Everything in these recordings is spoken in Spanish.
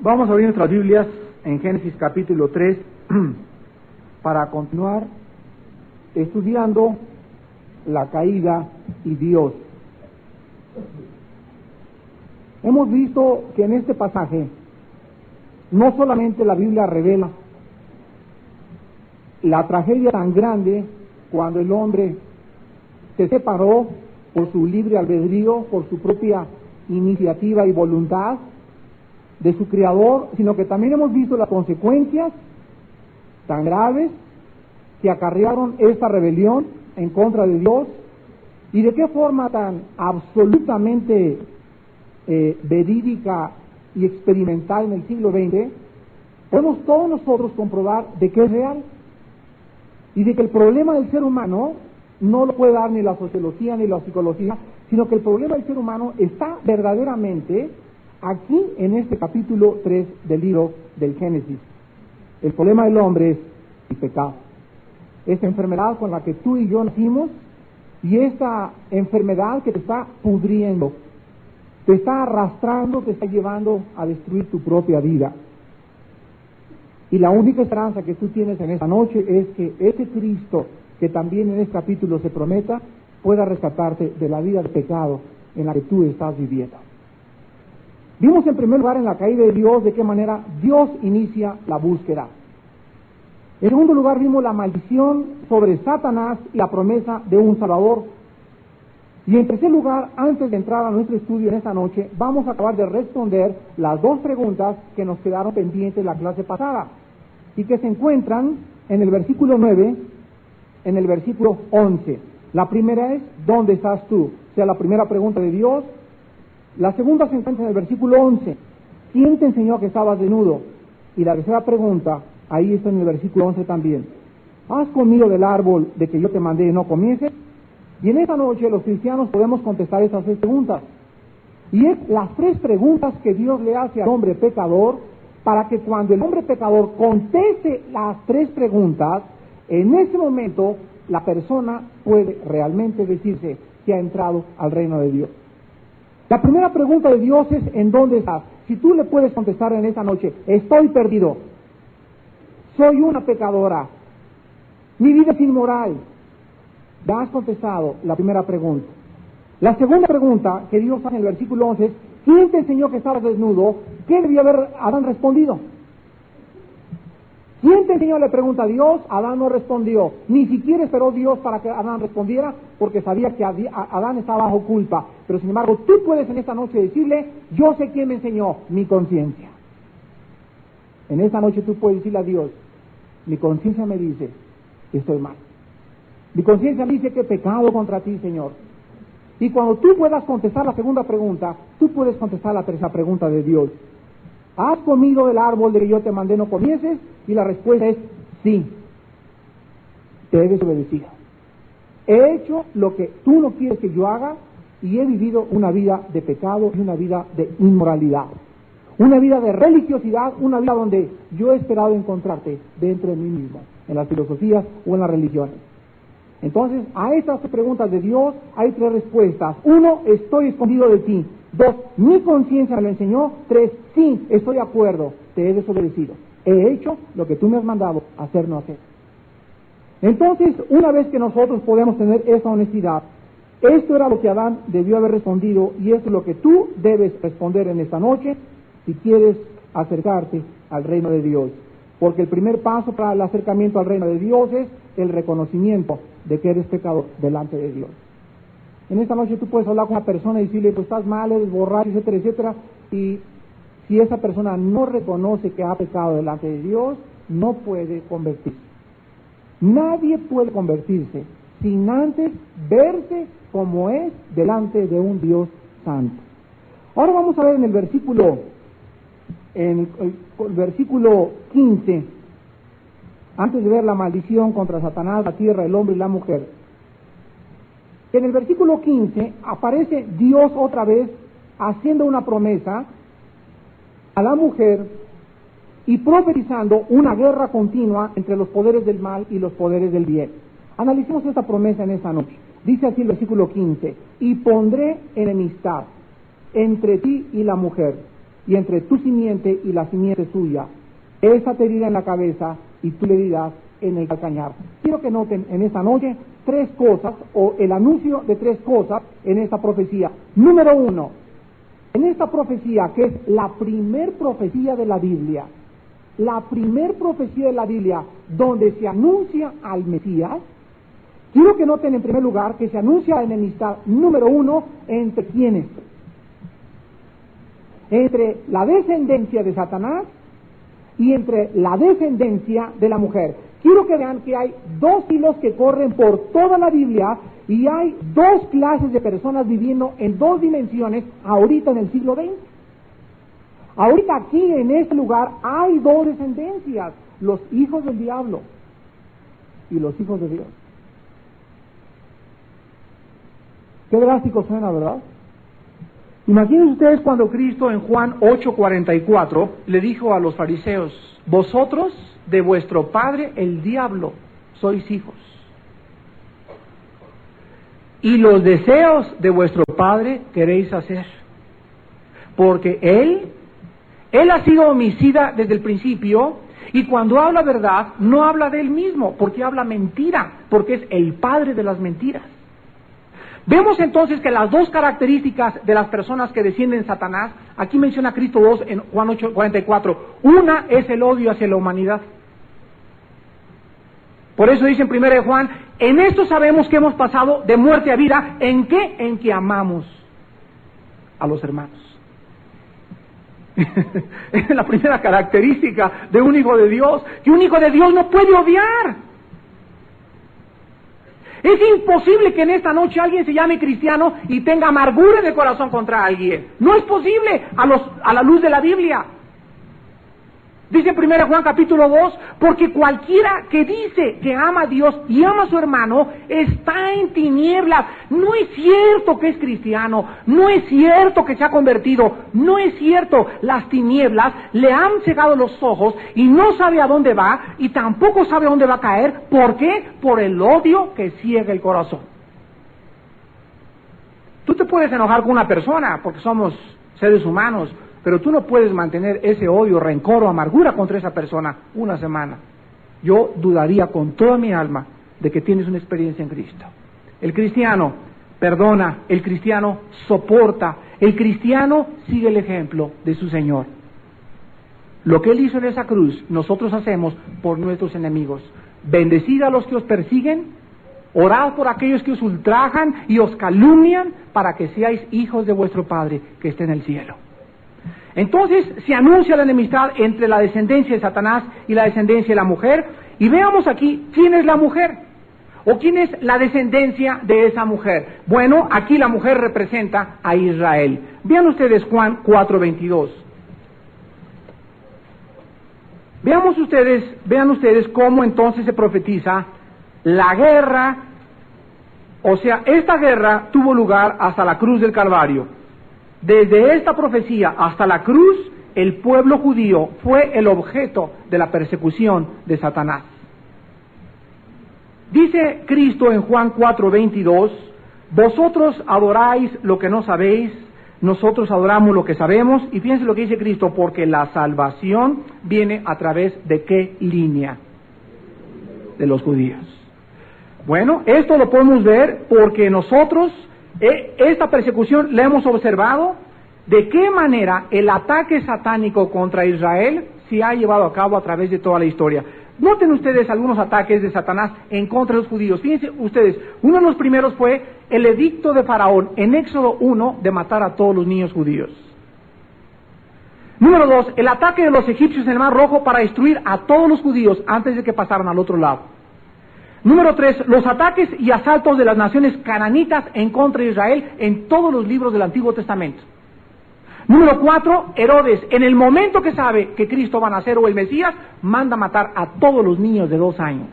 Vamos a abrir nuestras Biblias en Génesis capítulo 3 para continuar estudiando la caída y Dios. Hemos visto que en este pasaje no solamente la Biblia revela la tragedia tan grande cuando el hombre se separó por su libre albedrío, por su propia iniciativa y voluntad de su Creador, sino que también hemos visto las consecuencias tan graves que acarrearon esta rebelión en contra de Dios y de qué forma tan absolutamente verídica y experimental en el siglo XX podemos todos nosotros comprobar de que es real y de que el problema del ser humano no lo puede dar ni la sociología ni la psicología, sino que el problema del ser humano está verdaderamente aquí en este capítulo 3 del libro del Génesis. El problema del hombre es el pecado, esta enfermedad con la que tú y yo nacimos, y esta enfermedad que te está pudriendo, te está arrastrando, te está llevando a destruir tu propia vida. Y la única esperanza que tú tienes en esta noche es que ese Cristo, que también en este capítulo se prometa, pueda rescatarte de la vida de pecado en la que tú estás viviendo. Vimos en primer lugar en la caída de Dios de qué manera Dios inicia la búsqueda. En segundo lugar vimos la maldición sobre Satanás y la promesa de un Salvador. Y en tercer lugar, antes de entrar a nuestro estudio en esta noche, vamos a acabar de responder las dos preguntas que nos quedaron pendientes en la clase pasada y que se encuentran en el versículo 9, en el versículo 11. La primera es, ¿dónde estás tú? O sea, la primera pregunta de Dios. La segunda se encuentra en el versículo 11. ¿Quién te enseñó que estabas desnudo? Y la tercera pregunta, ahí está en el versículo 11 también. ¿Has comido del árbol de que yo te mandé y no comieses? Y en esta noche los cristianos podemos contestar esas tres preguntas. Y es las tres preguntas que Dios le hace al hombre pecador, para que cuando el hombre pecador conteste las tres preguntas, en ese momento la persona puede realmente decirse que ha entrado al reino de Dios. La primera pregunta de Dios es, ¿en dónde estás? Si tú le puedes contestar en esta noche, estoy perdido, soy una pecadora, mi vida es inmoral, ya has contestado la primera pregunta. La segunda pregunta que Dios hace en el versículo 11 es, ¿quién te enseñó que estabas desnudo? ¿Qué debía haber Adán respondido? ¿Quién te enseñó? Le pregunta a Dios. Adán no respondió. Ni siquiera esperó Dios para que Adán respondiera, porque sabía que Adán estaba bajo culpa. Pero sin embargo, tú puedes en esta noche decirle, yo sé quién me enseñó, mi conciencia. En esta noche tú puedes decirle a Dios, mi conciencia me dice que estoy mal. Mi conciencia me dice que he pecado contra ti, Señor. Y cuando tú puedas contestar la segunda pregunta, tú puedes contestar la tercera pregunta de Dios. ¿Has comido del árbol de que yo te mandé no comieses? Y la respuesta es sí. Te he desobedecido. He hecho lo que tú no quieres que yo haga y he vivido una vida de pecado y una vida de inmoralidad. Una vida de religiosidad, una vida donde yo he esperado encontrarte dentro de mí mismo, en las filosofías o en las religiones. Entonces, a estas preguntas de Dios hay tres respuestas. 1, estoy escondido de ti. 2, mi conciencia me lo enseñó. 3, sí, estoy de acuerdo, te he desobedecido. He hecho lo que tú me has mandado hacer, no hacer. Entonces, una vez que nosotros podemos tener esa honestidad, esto era lo que Adán debió haber respondido y esto es lo que tú debes responder en esta noche si quieres acercarte al reino de Dios. Porque el primer paso para el acercamiento al reino de Dios es el reconocimiento de que eres pecador delante de Dios. En esta noche tú puedes hablar con una persona y decirle, pues estás mal, eres borracho, etcétera, etcétera, y si esa persona no reconoce que ha pecado delante de Dios, no puede convertirse. Nadie puede convertirse sin antes verse como es delante de un Dios santo. Ahora vamos a ver en el versículo 15, antes de ver la maldición contra Satanás, la tierra, el hombre y la mujer. En el versículo 15 aparece Dios otra vez haciendo una promesa a la mujer y profetizando una guerra continua entre los poderes del mal y los poderes del bien. Analicemos esta promesa en esta noche. Dice así el versículo 15, y pondré enemistad entre ti y la mujer, y entre tu simiente y la simiente suya. Esa te herirá en la cabeza y tú le dirás en el calcañar. Quiero que noten en esta noche tres cosas, o el anuncio de tres cosas en esta profecía. Número uno, en esta profecía, que es la primer profecía de la Biblia, donde se anuncia al Mesías, quiero que noten en primer lugar que se anuncia la enemistad número uno entre ¿quiénes? Entre la descendencia de Satanás y entre la descendencia de la mujer. Quiero que vean que hay dos hilos que corren por toda la Biblia y hay dos clases de personas viviendo en dos dimensiones ahorita en el siglo XX. Ahorita aquí en este lugar hay dos descendencias, los hijos del diablo y los hijos de Dios. Qué drástico suena, ¿verdad? Imaginen ustedes cuando Cristo en Juan 8:44 le dijo a los fariseos: vosotros de vuestro padre el diablo sois hijos, y los deseos de vuestro padre queréis hacer, porque él ha sido homicida desde el principio, y cuando habla verdad no habla de él mismo, porque habla mentira, porque es el padre de las mentiras. Vemos entonces que las dos características de las personas que descienden de Satanás, aquí menciona Cristo dos en Juan 8:44, una es el odio hacia la humanidad. Por eso dice en 1 Juan, en esto sabemos que hemos pasado de muerte a vida, ¿en qué? En que amamos a los hermanos. Es la primera característica de un hijo de Dios, que un hijo de Dios no puede odiar. Es imposible que en esta noche alguien se llame cristiano y tenga amargura en el corazón contra alguien. No es posible a la luz de la Biblia. Dice 1 Juan capítulo 2, porque cualquiera que dice que ama a Dios y ama a su hermano está en tinieblas. No es cierto que es cristiano, no es cierto que se ha convertido, no es cierto. Las tinieblas le han cegado los ojos y no sabe a dónde va y tampoco sabe a dónde va a caer. ¿Por qué? Por el odio que ciega el corazón. Tú te puedes enojar con una persona porque somos seres humanos, pero tú no puedes mantener ese odio, rencor o amargura contra esa persona una semana. Yo dudaría con toda mi alma de que tienes una experiencia en Cristo. El cristiano perdona, el cristiano soporta, el cristiano sigue el ejemplo de su Señor. Lo que Él hizo en esa cruz, nosotros hacemos por nuestros enemigos. Bendecid a los que os persiguen, orad por aquellos que os ultrajan y os calumnian, para que seáis hijos de vuestro Padre que está en el cielo. Entonces se anuncia la enemistad entre la descendencia de Satanás y la descendencia de la mujer, y veamos aquí quién es la mujer, o quién es la descendencia de esa mujer. Bueno, aquí la mujer representa a Israel. Vean ustedes Juan 4:22. Vean ustedes cómo entonces se profetiza la guerra, o sea, esta guerra tuvo lugar hasta la cruz del Calvario. Desde esta profecía hasta la cruz, el pueblo judío fue el objeto de la persecución de Satanás. Dice Cristo en Juan 4:22, vosotros adoráis lo que no sabéis, nosotros adoramos lo que sabemos, y fíjense lo que dice Cristo, porque la salvación viene a través de ¿qué línea? De los judíos. Bueno, esto lo podemos ver porque nosotros esta persecución la hemos observado, de qué manera el ataque satánico contra Israel se ha llevado a cabo a través de toda la historia. Noten ustedes algunos ataques de Satanás en contra de los judíos. Fíjense ustedes, uno de los primeros fue el edicto de Faraón en Éxodo 1 de matar a todos los niños judíos. Número 2, el ataque de los egipcios en el Mar Rojo para destruir a todos los judíos antes de que pasaran al otro lado. Número 3, los ataques y asaltos de las naciones cananitas en contra de Israel en todos los libros del Antiguo Testamento. Número 4, Herodes, en el momento que sabe que Cristo va a nacer o el Mesías, manda matar a todos los niños de 2 años.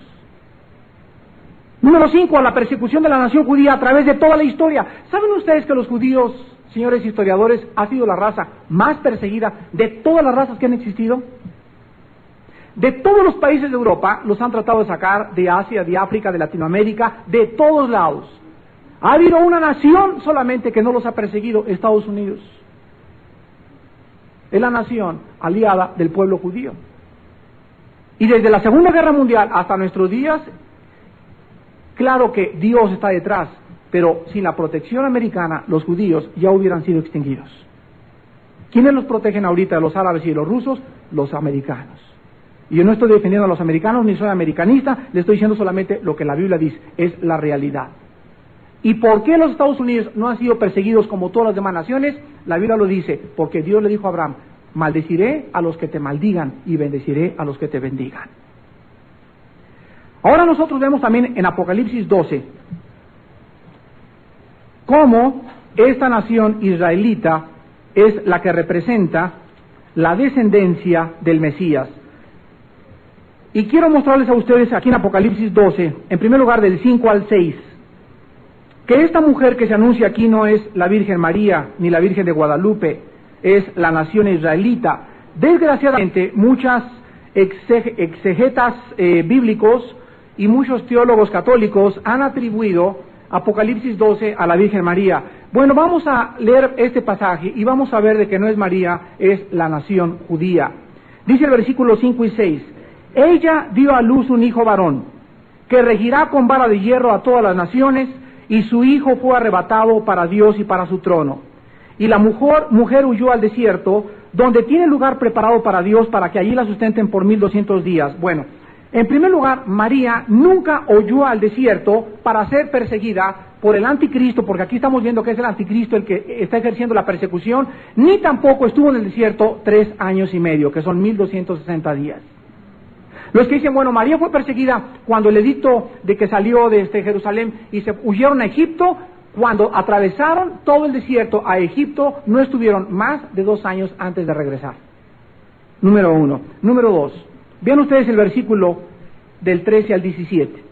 Número 5, la persecución de la nación judía a través de toda la historia. ¿Saben ustedes que los judíos, señores historiadores, ha sido la raza más perseguida de todas las razas que han existido? De todos los países de Europa los han tratado de sacar, de Asia, de África, de Latinoamérica, de todos lados. Ha habido una nación solamente que no los ha perseguido, Estados Unidos. es la nación aliada del pueblo judío. Y desde la Segunda Guerra Mundial hasta nuestros días, claro que Dios está detrás, pero sin la protección americana, los judíos ya hubieran sido extinguidos. ¿Quiénes los protegen ahorita de los árabes y de los rusos? Los americanos. Y yo no estoy defendiendo a los americanos, ni soy americanista, le estoy diciendo solamente lo que la Biblia dice, es la realidad. ¿Y por qué los Estados Unidos no han sido perseguidos como todas las demás naciones? La Biblia lo dice, porque Dios le dijo a Abraham, maldeciré a los que te maldigan y bendeciré a los que te bendigan. Ahora nosotros vemos también en Apocalipsis 12, cómo esta nación israelita es la que representa la descendencia del Mesías. Y quiero mostrarles a ustedes aquí en Apocalipsis 12, en primer lugar del 5 al 6, que esta mujer que se anuncia aquí no es la Virgen María ni la Virgen de Guadalupe, es la nación israelita. Desgraciadamente, muchas exegetas bíblicos y muchos teólogos católicos han atribuido Apocalipsis 12 a la Virgen María. Bueno, vamos a leer este pasaje y vamos a ver de que no es María, es la nación judía. Dice el versículo 5 y 6, ella dio a luz un hijo varón, que regirá con vara de hierro a todas las naciones, y su hijo fue arrebatado para Dios y para su trono. Y la mujer huyó al desierto, donde tiene lugar preparado para Dios, para que allí la sustenten por 1200 días. Bueno, en primer lugar, María nunca huyó al desierto para ser perseguida por el anticristo, porque aquí estamos viendo que es el anticristo el que está ejerciendo la persecución, ni tampoco estuvo en el desierto 3 años y medio, que son 1260 días. Los que dicen, bueno, María fue perseguida cuando el edicto de que salió de Jerusalén y se huyeron a Egipto, cuando atravesaron todo el desierto a Egipto, no estuvieron más de 2 años antes de regresar. Número 1. Número 2. Vean ustedes el versículo del 13 al 17.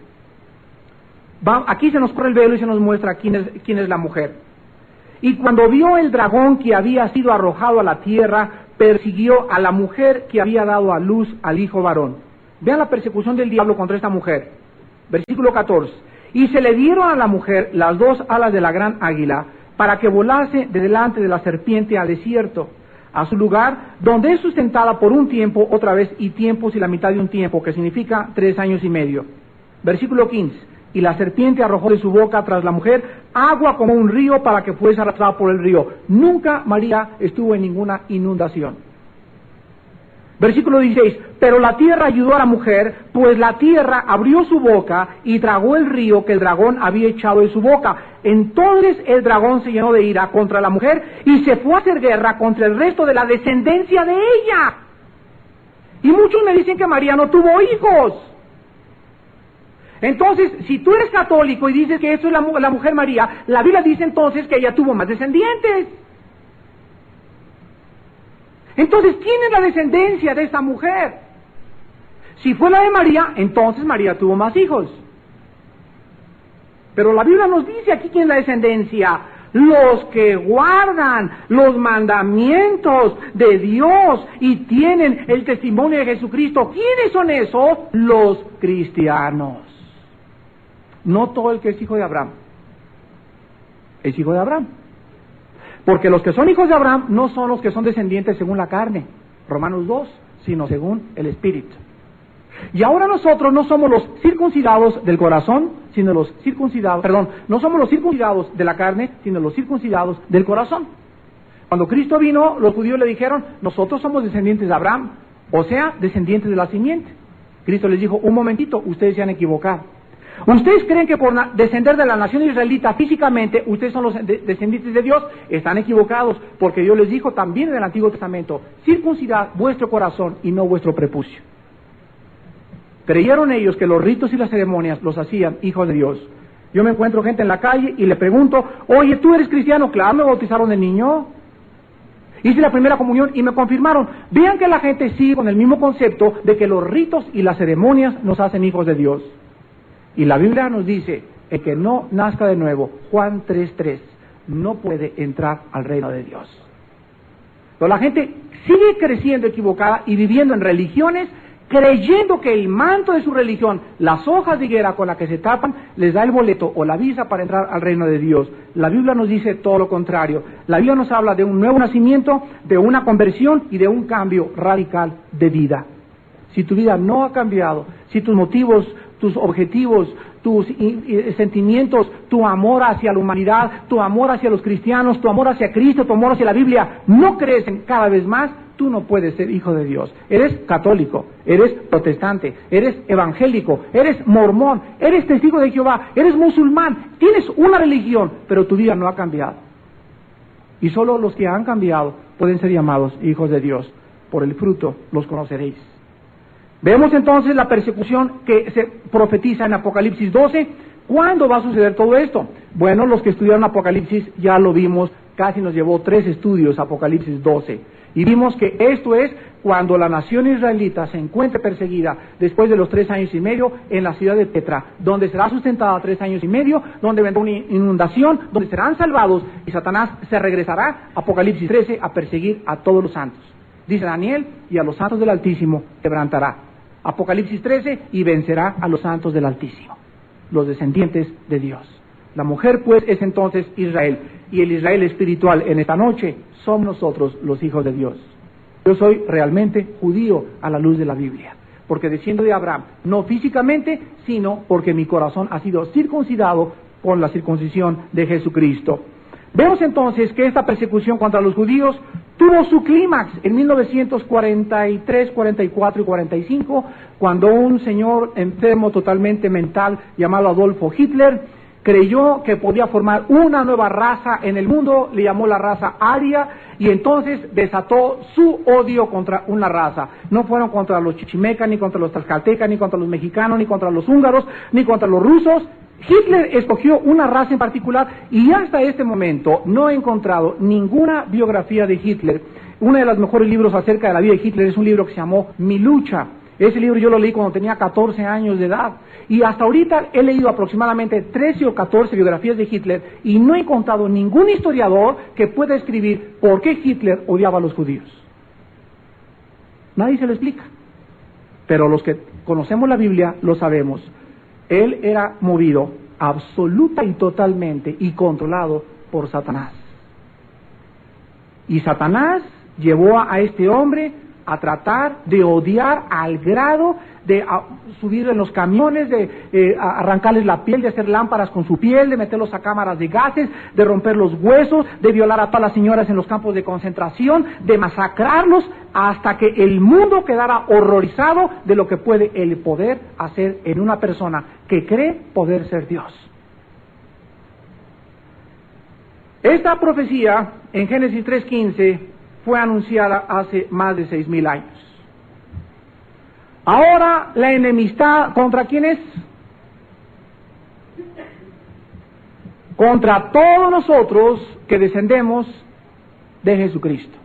Aquí se nos corre el velo y se nos muestra quién es la mujer. Y cuando vio el dragón que había sido arrojado a la tierra, persiguió a la mujer que había dado a luz al hijo varón. Vean la persecución del diablo contra esta mujer. Versículo 14. Y se le dieron a la mujer las 2 alas de la gran águila, para que volase de delante de la serpiente al desierto, a su lugar, donde es sustentada por un tiempo, otra vez, y tiempos y la mitad de un tiempo, que significa 3 años y medio. Versículo 15. Y la serpiente arrojó de su boca tras la mujer agua como un río, para que fuese arrastrada por el río. Nunca María estuvo en ninguna inundación. Versículo 16, pero la tierra ayudó a la mujer, pues la tierra abrió su boca y tragó el río que el dragón había echado de su boca. Entonces el dragón se llenó de ira contra la mujer y se fue a hacer guerra contra el resto de la descendencia de ella. Y muchos me dicen que María no tuvo hijos. Entonces, si tú eres católico y dices que eso es la mujer María, la Biblia dice entonces que ella tuvo más descendientes. Entonces, ¿quién es la descendencia de esta mujer? Si fue la de María, entonces María tuvo más hijos. Pero la Biblia nos dice aquí quién es la descendencia. Los que guardan los mandamientos de Dios y tienen el testimonio de Jesucristo. ¿Quiénes son esos? Los cristianos. No todo el que es hijo de Abraham es hijo de Abraham. Porque los que son hijos de Abraham no son los que son descendientes según la carne, Romanos 2, sino según el Espíritu. Y ahora nosotros no somos los circuncidados del corazón, sino los circuncidados, no somos los circuncidados de la carne, sino los circuncidados del corazón. Cuando Cristo vino, los judíos le dijeron, nosotros somos descendientes de Abraham, o sea, descendientes de la simiente. Cristo les dijo, un momentito, ustedes se han equivocado. ¿Ustedes creen que por descender de la nación israelita físicamente, ustedes son los descendientes de Dios? Están equivocados, porque Dios les dijo también en el Antiguo Testamento, circuncidad vuestro corazón y no vuestro prepucio. Creyeron ellos que los ritos y las ceremonias los hacían hijos de Dios. Yo me encuentro gente en la calle y le pregunto, oye, ¿tú eres cristiano? Claro, me bautizaron de niño. Hice la primera comunión y me confirmaron. Vean que la gente sigue con el mismo concepto de que los ritos y las ceremonias nos hacen hijos de Dios. Y la Biblia nos dice, el que no nazca de nuevo, Juan 3:3, no puede entrar al reino de Dios. Pero la gente sigue creciendo equivocada y viviendo en religiones creyendo que el manto de su religión, las hojas de higuera con las que se tapan, les da el boleto o la visa para entrar al reino de Dios. La Biblia nos dice todo lo contrario. La Biblia nos habla de un nuevo nacimiento, de una conversión y de un cambio radical de vida. Si tu vida no ha cambiado, si tus motivos, tus objetivos, tus sentimientos, tu amor hacia la humanidad, tu amor hacia los cristianos, tu amor hacia Cristo, tu amor hacia la Biblia, no crecen cada vez más, tú no puedes ser hijo de Dios. Eres católico, eres protestante, eres evangélico, eres mormón, eres testigo de Jehová, eres musulmán, tienes una religión, pero tu vida no ha cambiado. Y solo los que han cambiado pueden ser llamados hijos de Dios. Por el fruto los conoceréis. Vemos entonces la persecución que se profetiza en Apocalipsis 12. ¿Cuándo va a suceder todo esto? Bueno, los que estudiaron Apocalipsis ya lo vimos, casi nos llevó 3 estudios Apocalipsis 12. Y vimos que esto es cuando la nación israelita se encuentre perseguida después de los 3 años y medio en la ciudad de Petra, donde será sustentada 3 años y medio, donde vendrá una inundación, donde serán salvados y Satanás se regresará, Apocalipsis 13, a perseguir a todos los santos. Dice Daniel, y a los santos del Altísimo quebrantará. Apocalipsis 13, y vencerá a los santos del Altísimo, los descendientes de Dios. La mujer pues es entonces Israel, y el Israel espiritual en esta noche somos nosotros los hijos de Dios. Yo soy realmente judío a la luz de la Biblia, porque desciendo de Abraham, no físicamente, sino porque mi corazón ha sido circuncidado con la circuncisión de Jesucristo. Vemos entonces que esta persecución contra los judíos tuvo su clímax en 1943, 44 y 45, cuando un señor enfermo totalmente mental llamado Adolfo Hitler creyó que podía formar una nueva raza en el mundo, le llamó la raza aria, y entonces desató su odio contra una raza. No fueron contra los chichimecas, ni contra los tlaxcaltecas, ni contra los mexicanos, ni contra los húngaros, ni contra los rusos. Hitler escogió una raza en particular y hasta este momento no he encontrado ninguna biografía de Hitler. Uno de los mejores libros acerca de la vida de Hitler es un libro que se llamó Mi lucha. Ese libro yo lo leí cuando tenía 14 años de edad y hasta ahorita he leído aproximadamente 13 o 14 biografías de Hitler y no he encontrado ningún historiador que pueda escribir por qué Hitler odiaba a los judíos. Nadie se lo explica, pero los que conocemos la Biblia lo sabemos. Él era movido absoluta y totalmente y controlado por Satanás. Y Satanás llevó a este hombre a tratar de odiar al grado de subir en los camiones, de arrancarles la piel, de hacer lámparas con su piel, de meterlos a cámaras de gases, de romper los huesos, de violar a todas las señoras en los campos de concentración, de masacrarlos, hasta que el mundo quedara horrorizado de lo que puede el poder hacer en una persona que cree poder ser Dios. Esta profecía en Génesis 3:15 fue anunciada hace más de 6,000 años. Ahora la enemistad, ¿contra quién es? Contra todos nosotros que descendemos de Jesucristo.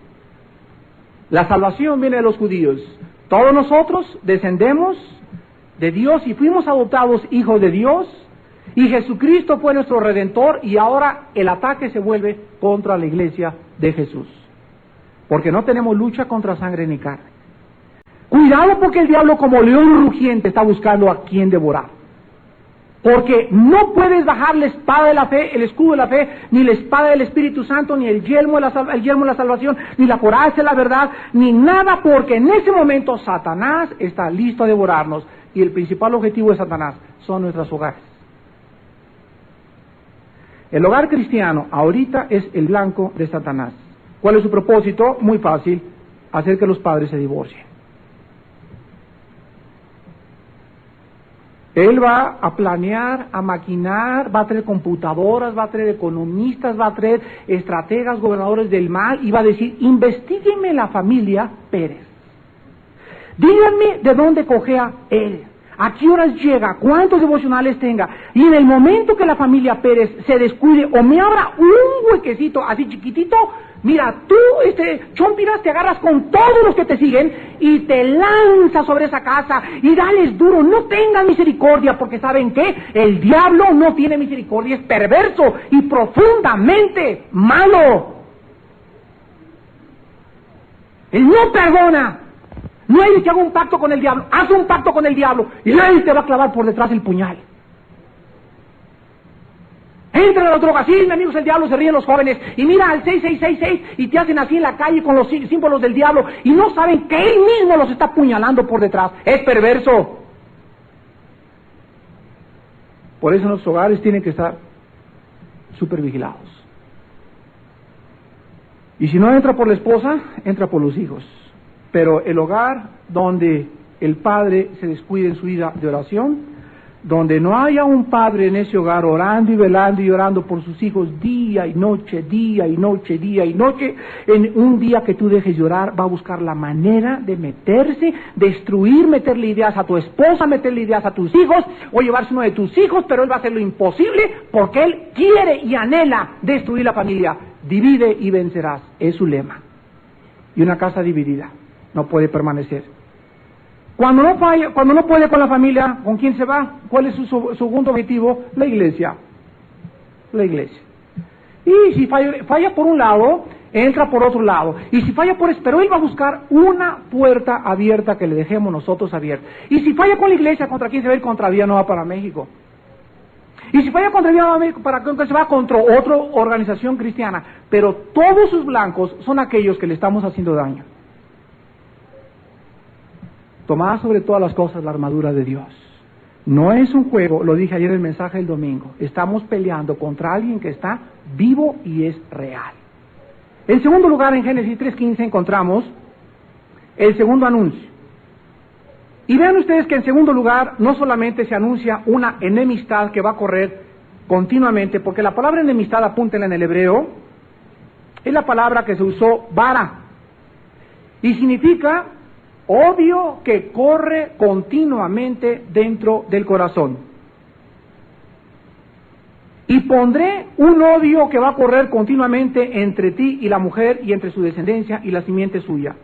La salvación viene de los judíos. Todos nosotros descendemos de Dios y fuimos adoptados hijos de Dios, y Jesucristo fue nuestro Redentor, y ahora el ataque se vuelve contra la iglesia de Jesús. Porque no tenemos lucha contra sangre ni carne. Cuidado, porque el diablo, como león rugiente, está buscando a quien devorar. Porque no puedes bajar la espada de la fe, el escudo de la fe, ni la espada del Espíritu Santo, ni el yelmo de la salvación, ni la coraza de la verdad, ni nada, porque en ese momento Satanás está listo a devorarnos, y el principal objetivo de Satanás son nuestros hogares. El hogar cristiano ahorita es el blanco de Satanás. ¿Cuál es su propósito? Muy fácil: hacer que los padres se divorcien. Él va a planear, a maquinar, va a traer computadoras, va a traer economistas, va a traer estrategas, gobernadores del mal, y va a decir: investíguenme la familia Pérez. Díganme de dónde cojea él, a qué horas llega, cuántos devocionales tenga, y en el momento que la familia Pérez se descuide o me abra un huequecito así chiquitito, mira, tú, Chompiras, te agarras con todos los que te siguen y te lanzas sobre esa casa y dales duro, no tengas misericordia, porque ¿saben qué? El diablo no tiene misericordia, es perverso y profundamente malo. Él no perdona. No hay que haga un pacto con el diablo. Haz un pacto con el diablo y él te va a clavar por detrás el puñal. Entran a las drogas, sí, enemigos del diablo, se ríen los jóvenes, y mira al 6666 y te hacen así en la calle con los símbolos del diablo, y no saben que él mismo los está apuñalando por detrás. Es perverso. Por eso nuestros hogares tienen que estar súper vigilados. Y si no entra por la esposa, entra por los hijos. Pero el hogar donde el padre se descuide en su vida de oración, donde no haya un padre en ese hogar orando y velando y orando por sus hijos día y noche, día y noche, día y noche, en un día que tú dejes llorar, va a buscar la manera de meterse, destruir, meterle ideas a tu esposa, meterle ideas a tus hijos, o llevarse uno de tus hijos, pero él va a hacer lo imposible porque él quiere y anhela destruir la familia. Divide y vencerás, es su lema. Y una casa dividida no puede permanecer. Cuando no puede con la familia, ¿con quién se va? ¿Cuál es su segundo objetivo? La iglesia. La iglesia. Y si falla por un lado, entra por otro lado. Y si falla por eso, pero él va a buscar una puerta abierta que le dejemos nosotros abierta. Y si falla con la iglesia, ¿contra quién se va a ir? Contra Vía Nueva para México. Y si falla contra Vía Nueva México, ¿para qué se va? Contra otra organización cristiana. Pero todos sus blancos son aquellos que le estamos haciendo daño. Tomad sobre todas las cosas la armadura de Dios. No es un juego, lo dije ayer en el mensaje del domingo. Estamos peleando contra alguien que está vivo y es real. En segundo lugar, en Génesis 3:15 encontramos el segundo anuncio. Y vean ustedes que en segundo lugar no solamente se anuncia una enemistad que va a correr continuamente, porque la palabra enemistad, apúntenla en el hebreo, es la palabra que se usó vara. Y significa odio que corre continuamente dentro del corazón. Y pondré un odio que va a correr continuamente entre ti y la mujer y entre su descendencia y la simiente suya.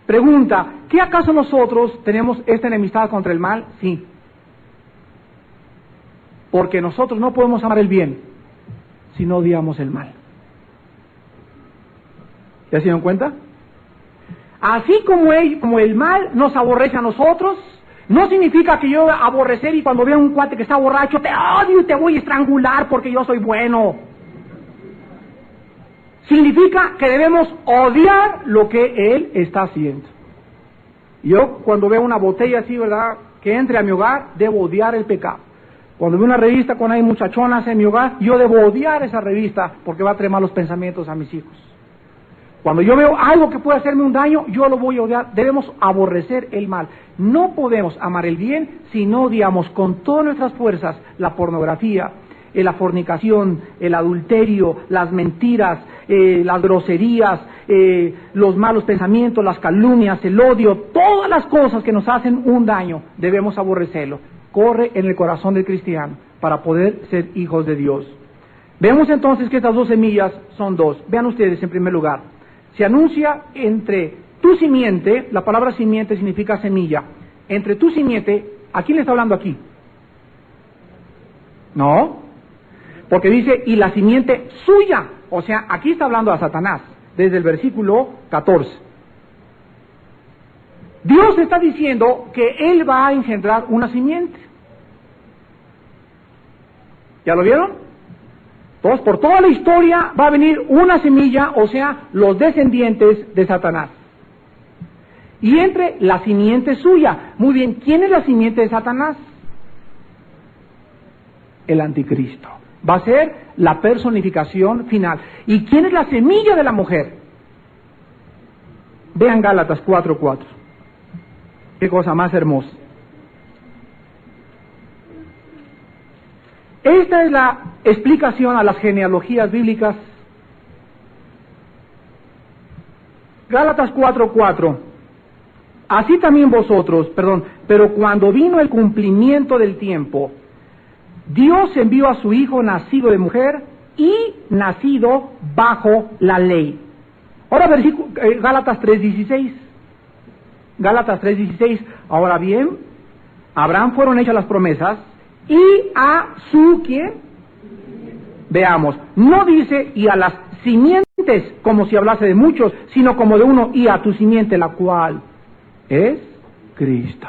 Pregunta, ¿qué acaso nosotros tenemos esta enemistad contra el mal? Sí. Porque nosotros no podemos amar el bien si no odiamos el mal. ¿Ya se dieron cuenta? Así como el mal nos aborrece a nosotros, no significa que yo aborrecer y cuando veo a un cuate que está borracho, te odio y te voy a estrangular porque yo soy bueno. Significa que debemos odiar lo que él está haciendo. Yo cuando veo una botella así, ¿verdad?, que entre a mi hogar, debo odiar el pecado. Cuando veo una revista con hay muchachonas en mi hogar, yo debo odiar esa revista porque va a traer malos pensamientos a mis hijos. Cuando yo veo algo que puede hacerme un daño, yo lo voy a odiar. Debemos aborrecer el mal. No podemos amar el bien si no odiamos con todas nuestras fuerzas la pornografía, la fornicación, el adulterio, las mentiras, las groserías, los malos pensamientos, las calumnias, el odio, todas las cosas que nos hacen un daño, debemos aborrecerlo. Corre en el corazón del cristiano para poder ser hijos de Dios. Vemos entonces que estas dos semillas son dos. Vean ustedes en primer lugar. Se anuncia entre tu simiente, la palabra simiente significa semilla, entre tu simiente, ¿a quién le está hablando aquí? No, porque dice, y la simiente suya, o sea, aquí está hablando a Satanás, desde el versículo 14. Dios está diciendo que Él va a engendrar una simiente. ¿Ya lo vieron? Entonces, por toda la historia va a venir una semilla, o sea, los descendientes de Satanás. Y entre la simiente suya. Muy bien, ¿quién es la simiente de Satanás? El anticristo. Va a ser la personificación final. ¿Y quién es la semilla de la mujer? Vean Gálatas 4:4. Qué cosa más hermosa. Esta es la explicación a las genealogías bíblicas. Gálatas 4:4. Así también vosotros, pero cuando vino el cumplimiento del tiempo, Dios envió a su Hijo nacido de mujer y nacido bajo la ley. Ahora Gálatas 3:16. Gálatas 3:16. Ahora bien, a Abraham fueron hechas las promesas y a su ¿quién? Veamos, no dice y a las simientes como si hablase de muchos, sino como de uno y a tu simiente, la cual. es Cristo.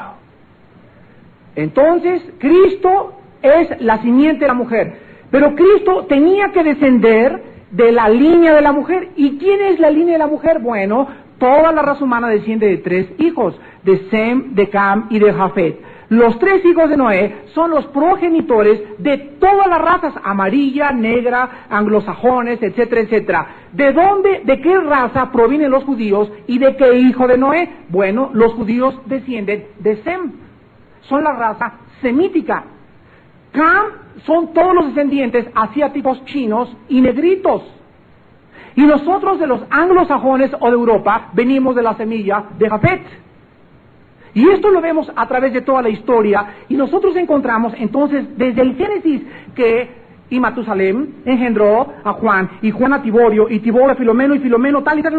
Entonces, Cristo es la simiente de la mujer. Pero Cristo tenía que descender de la línea de la mujer. ¿Y quién es la línea de la mujer? Bueno, toda la raza humana desciende de 3 hijos, de Sem, de Cam y de Jafet. Los 3 hijos de Noé son los progenitores de todas las razas, amarilla, negra, anglosajones, etcétera, etcétera. ¿De dónde, de qué raza provienen los judíos y de qué hijo de Noé? Bueno, los judíos descienden de Sem, son la raza semítica. Cam son todos los descendientes asiáticos, chinos y negritos. Y nosotros de los anglosajones o de Europa venimos de la semilla de Jafet. Y esto lo vemos a través de toda la historia, y nosotros encontramos entonces desde el Génesis que y Matusalem engendró a Juan, y Juan a Tiborio, y Tiborio a Filomeno, y Filomeno tal y tal,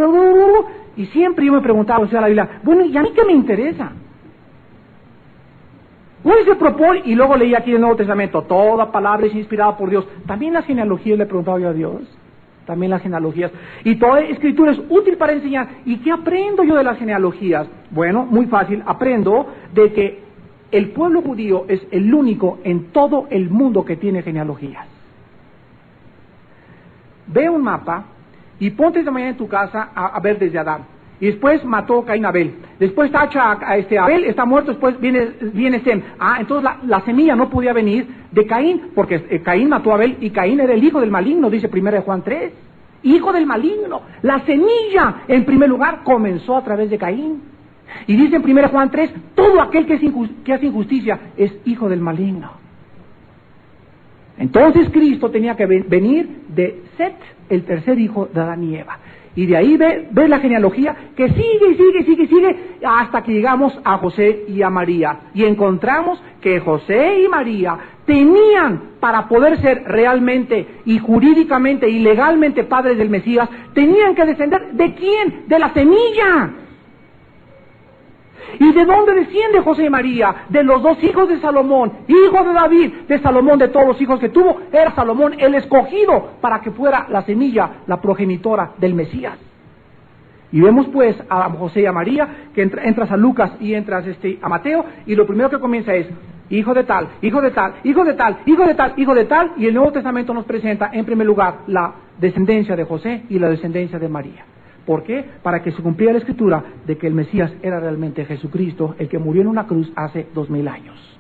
y siempre yo me preguntaba, o sea, la Biblia, bueno, ¿y a mí qué me interesa? ¿Cuál es el propósito? Y luego leí aquí en el Nuevo Testamento, toda palabra es inspirada por Dios. También las genealogías le preguntaba yo a Dios. También las genealogías. Y toda escritura es útil para enseñar. ¿Y qué aprendo yo de las genealogías? Bueno, muy fácil. Aprendo de que el pueblo judío es el único en todo el mundo que tiene genealogías. Ve un mapa y ponte esta mañana en tu casa a ver desde Adán. Y después mató Caín a Abel. Después tacha a Abel, está muerto, después viene Sem. Entonces la semilla no podía venir de Caín, porque Caín mató a Abel y Caín era el hijo del maligno, dice 1 Juan 3. Hijo del maligno. La semilla, en primer lugar, comenzó a través de Caín. Y dice en 1 Juan 3, todo aquel que hace injusticia es hijo del maligno. Entonces Cristo tenía que venir de Set, el tercer hijo de Adán y Eva. Y de ahí ves la genealogía que sigue, hasta que llegamos a José y a María. Y encontramos que José y María tenían, para poder ser realmente y jurídicamente y legalmente padres del Mesías, tenían que descender ¿de quién? De la semilla. ¿Y de dónde desciende José y María? De los 2 hijos de Salomón, hijo de David, de Salomón, de todos los hijos que tuvo, era Salomón el escogido para que fuera la semilla, la progenitora del Mesías. Y vemos pues a José y a María, que entras a Lucas y entras a Mateo, y lo primero que comienza es, hijo de tal, hijo de tal, hijo de tal, hijo de tal, hijo de tal, y el Nuevo Testamento nos presenta en primer lugar la descendencia de José y la descendencia de María. ¿Por qué? Para que se cumpliera la escritura de que el Mesías era realmente Jesucristo, el que murió en una cruz hace 2000 años.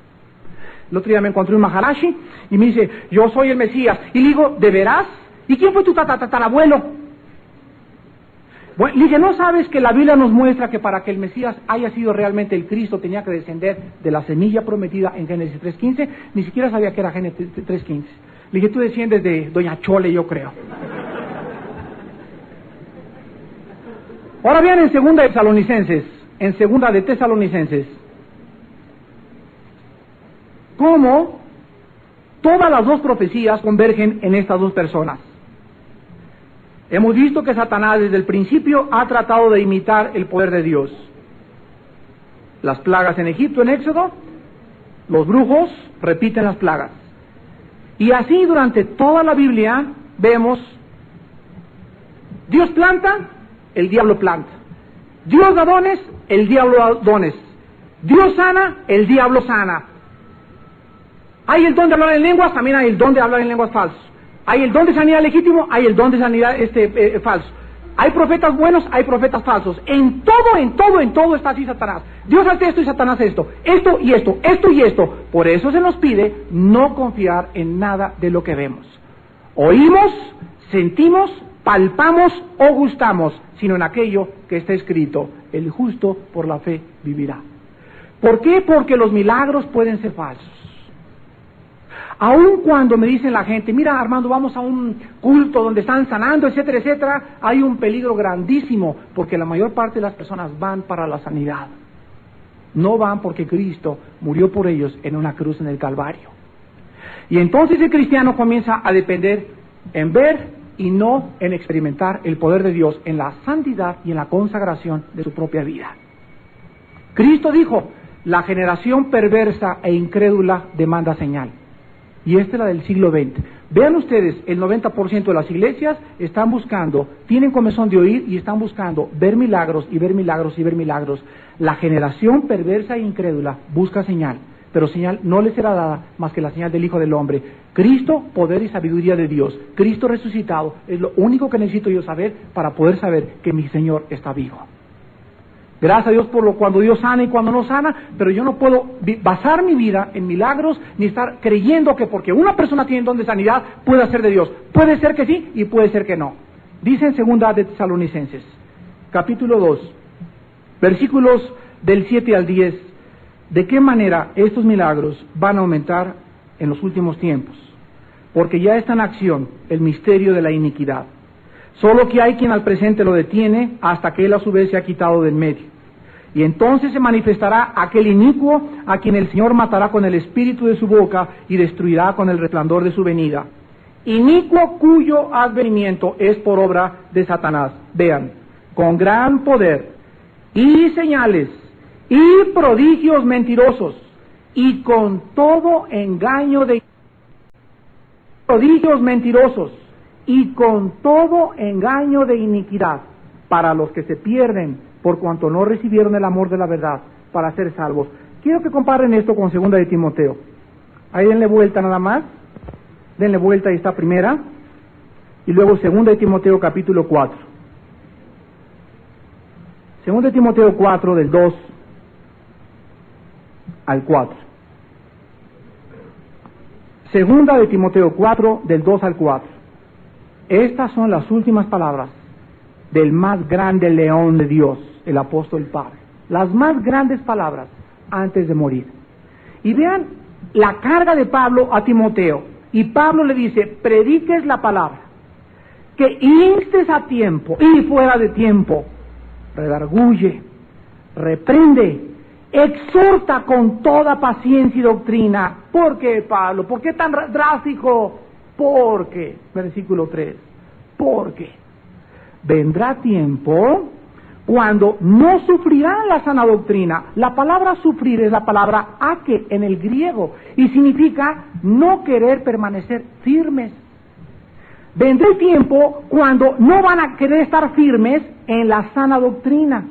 El otro día me encontré un Maharashi y me dice, yo soy el Mesías. Y le digo, ¿de veras? ¿Y quién fue tu tatarabuelo? Bueno, le dije, ¿no sabes que la Biblia nos muestra que para que el Mesías haya sido realmente el Cristo tenía que descender de la semilla prometida en Génesis 3.15? Ni siquiera sabía que era Génesis 3.15. Le dije, tú desciendes de Doña Chole, yo creo. Ahora bien, en segunda de Tesalonicenses, cómo todas las 2 profecías convergen en estas 2 personas. Hemos visto que Satanás desde el principio ha tratado de imitar el poder de Dios. Las plagas en Egipto, en Éxodo, los brujos repiten las plagas. Y así durante toda la Biblia vemos, Dios planta, el diablo planta. Dios da dones, el diablo da dones. Dios sana, el diablo sana. Hay el don de hablar en lenguas, también hay el don de hablar en lenguas falsos. Hay el don de sanidad legítimo, hay el don de sanidad falso. Hay profetas buenos, hay profetas falsos. En todo está así Satanás. Dios hace esto y Satanás esto. Esto y esto, esto y esto. Por eso se nos pide no confiar en nada de lo que vemos. Oímos, sentimos, palpamos o gustamos, sino en aquello que está escrito, el justo por la fe vivirá. ¿Por qué? Porque los milagros pueden ser falsos. Aun cuando me dicen la gente, mira Armando, vamos a un culto donde están sanando, etcétera, etcétera, hay un peligro grandísimo, porque la mayor parte de las personas van para la sanidad. No van porque Cristo murió por ellos en una cruz en el Calvario. Y entonces el cristiano comienza a depender en ver y no en experimentar el poder de Dios en la santidad y en la consagración de su propia vida. Cristo dijo, la generación perversa e incrédula demanda señal. Y esta es la del siglo XX. Vean ustedes, el 90% de las iglesias están buscando, tienen comezón de oír y están buscando ver milagros y ver milagros y ver milagros. La generación perversa e incrédula busca señal, pero señal no les será dada más que la señal del Hijo del Hombre. Cristo, poder y sabiduría de Dios. Cristo resucitado es lo único que necesito yo saber para poder saber que mi Señor está vivo. Gracias a Dios por cuando Dios sana y cuando no sana, pero yo no puedo basar mi vida en milagros ni estar creyendo que porque una persona tiene don de sanidad puede ser de Dios. Puede ser que sí y puede ser que no. Dice en 2 de Tesalonicenses, capítulo 2, versículos del 7 al 10, de qué manera estos milagros van a aumentar en los últimos tiempos. Porque ya está en acción el misterio de la iniquidad. Solo que hay quien al presente lo detiene hasta que él a su vez se ha quitado del medio. Y entonces se manifestará aquel inicuo a quien el Señor matará con el espíritu de su boca y destruirá con el resplandor de su venida. Inicuo cuyo advenimiento es por obra de Satanás. Vean, con gran poder y señales y prodigios mentirosos y con todo engaño de prodigios mentirosos y con todo engaño de iniquidad para los que se pierden por cuanto no recibieron el amor de la verdad para ser salvos. Quiero que comparen esto con 2 de Timoteo. Ahí denle vuelta nada más. Denle vuelta, ahí está primera. Y luego 2 de Timoteo capítulo 4. 2 de Timoteo 4 del 2 al 4. 2 de Timoteo 4 del 2 al 4. Estas son las últimas palabras del más grande león de Dios, el apóstol Pablo. Las más grandes palabras antes de morir. Y vean la carga de Pablo a Timoteo. Y Pablo le dice, prediques la palabra, que instes a tiempo y fuera de tiempo, redarguye, reprende, exhorta con toda paciencia y doctrina. ¿Por qué, Pablo? ¿Por qué tan drástico? Porque, versículo 3, porque vendrá tiempo cuando no sufrirán la sana doctrina. La palabra sufrir es la palabra ake en el griego y significa no querer permanecer firmes. Vendrá el tiempo cuando no van a querer estar firmes en la sana doctrina,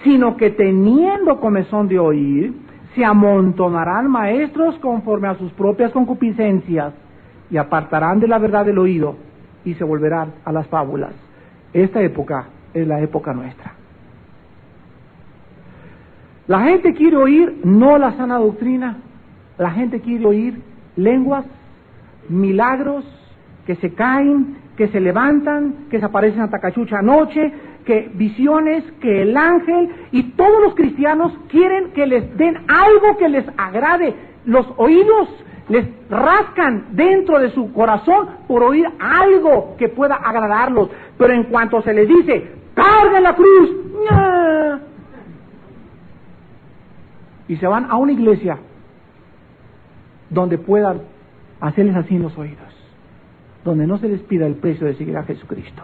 sino que teniendo comezón de oír, se amontonarán maestros conforme a sus propias concupiscencias y apartarán de la verdad del oído y se volverán a las fábulas. Esta época es la época nuestra. La gente quiere oír no la sana doctrina, la gente quiere oír lenguas, milagros, que se caen, que se levantan, que se aparecen a Tacachucha anoche, que visiones, que el ángel, y todos los cristianos quieren que les den algo que les agrade. Los oídos les rascan dentro de su corazón por oír algo que pueda agradarlos, pero en cuanto se les dice, carga la cruz, ¡nah! Y se van a una iglesia donde puedan hacerles así en los oídos, donde no se les pida el precio de seguir a Jesucristo.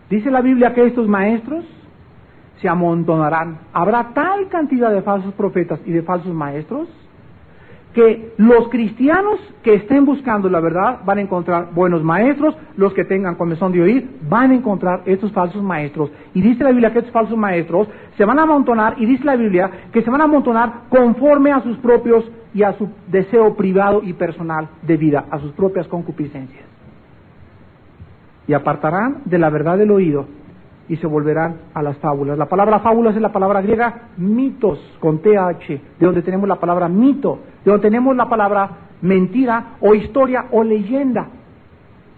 Dice la Biblia que estos maestros se amontonarán. Habrá tal cantidad de falsos profetas y de falsos maestros que los cristianos que estén buscando la verdad van a encontrar buenos maestros, los que tengan comezón de oír van a encontrar estos falsos maestros. Y dice la Biblia que estos falsos maestros se van a amontonar, y dice la Biblia que se van a amontonar conforme a sus propios y a su deseo privado y personal de vida, a sus propias concupiscencias. Y apartarán de la verdad del oído y se volverán a las fábulas. La palabra fábulas es la palabra griega mitos, con TH, de donde tenemos la palabra mito, de donde tenemos la palabra mentira o historia o leyenda.